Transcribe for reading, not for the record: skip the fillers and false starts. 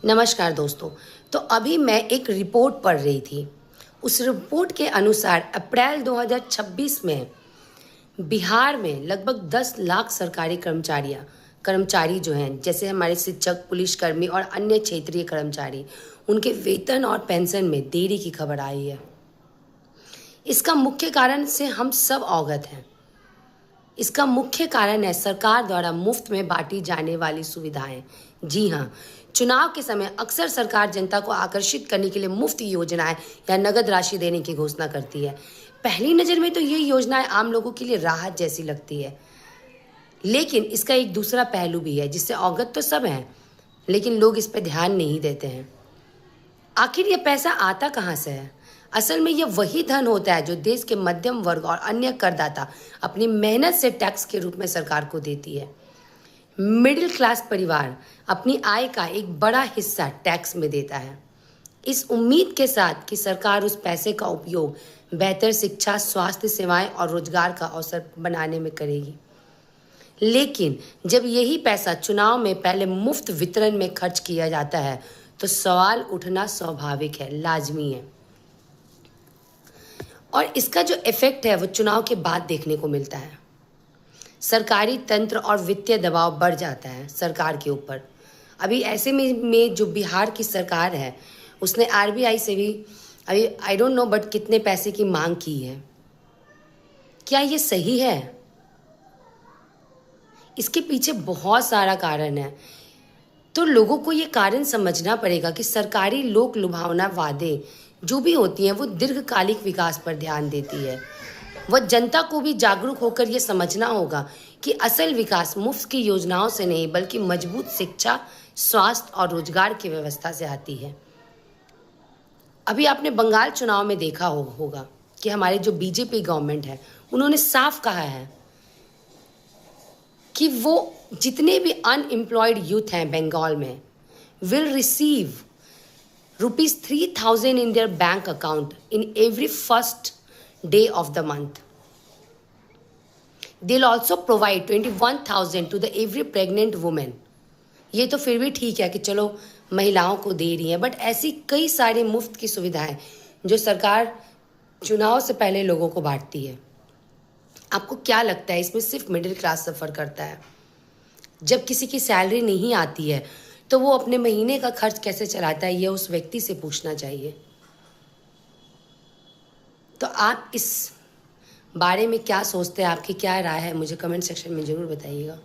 नमस्कार दोस्तों। तो अभी मैं एक रिपोर्ट पढ़ रही थी। उस रिपोर्ट के अनुसार अप्रैल 2026 में बिहार में लगभग 10 लाख सरकारी कर्मचारी जो हैं, जैसे हमारे शिक्षक, पुलिसकर्मी और अन्य क्षेत्रीय कर्मचारी, उनके वेतन और पेंशन में देरी की खबर आई है। इसका मुख्य कारण से हम सब अवगत हैं। इसका मुख्य कारण है सरकार द्वारा मुफ्त में बांटी जाने वाली सुविधाएं। जी हाँ, चुनाव के समय अक्सर सरकार जनता को आकर्षित करने के लिए मुफ्त योजनाएं या नगद राशि देने की घोषणा करती है। पहली नज़र में तो ये योजनाएं आम लोगों के लिए राहत जैसी लगती है, लेकिन इसका एक दूसरा पहलू भी है जिससे अवगत तो सब हैं, लेकिन लोग इस पर ध्यान नहीं देते हैं। आखिर यह पैसा आता कहाँ से है? असल में यह वही धन होता है जो देश के मध्यम वर्ग और अन्य करदाता अपनी मेहनत से टैक्स के रूप में सरकार को देती है। मिडिल क्लास परिवार अपनी आय का एक बड़ा हिस्सा टैक्स में देता है, इस उम्मीद के साथ कि सरकार उस पैसे का उपयोग बेहतर शिक्षा, स्वास्थ्य सेवाएं और रोजगार का अवसर बनाने में करेगी। लेकिन जब यही पैसा चुनाव में पहले मुफ्त वितरण में खर्च किया जाता है तो सवाल उठना स्वाभाविक है, लाजमी है। और इसका जो इफेक्ट है वो चुनाव के बाद देखने को मिलता है। सरकारी तंत्र और वित्तीय दबाव बढ़ जाता है सरकार के ऊपर। अभी ऐसे में जो बिहार की सरकार है उसने आरबीआई से भी अभी आई डोंट नो बट कितने पैसे की मांग की है। क्या ये सही है? इसके पीछे बहुत सारा कारण है। तो लोगों को ये कारण समझना पड़ेगा कि सरकारी लोक लुभावना वादे जो भी होती हैं वो दीर्घकालिक विकास पर ध्यान देती है। वह जनता को भी जागरूक होकर ये समझना होगा कि असल विकास मुफ्त की योजनाओं से नहीं बल्कि मजबूत शिक्षा, स्वास्थ्य और रोजगार की व्यवस्था से आती है। अभी आपने बंगाल चुनाव में देखा होगा कि हमारे जो बीजेपी गवर्नमेंट है उन्होंने साफ कहा है कि वो जितने भी अनएम्प्लॉयड यूथ हैं बंगाल में will receive ₹3,000 in their bank account in every first day of the month. They'll also provide 21,000 to the every pregnant woman. ये तो फिर भी ठीक है कि चलो महिलाओं को दे रही है, बट ऐसी कई सारी मुफ्त की सुविधाएं जो सरकार चुनाव से पहले लोगों को बांटती है। आपको क्या लगता है इसमें सिर्फ मिडिल क्लास सफ़र करता है? जब किसी की सैलरी नहीं आती है तो वो अपने महीने का खर्च कैसे चलाता है, ये उस व्यक्ति से पूछना चाहिए। तो आप इस बारे में क्या सोचते हैं? आपकी क्या राय है? मुझे कमेंट सेक्शन में ज़रूर बताइएगा।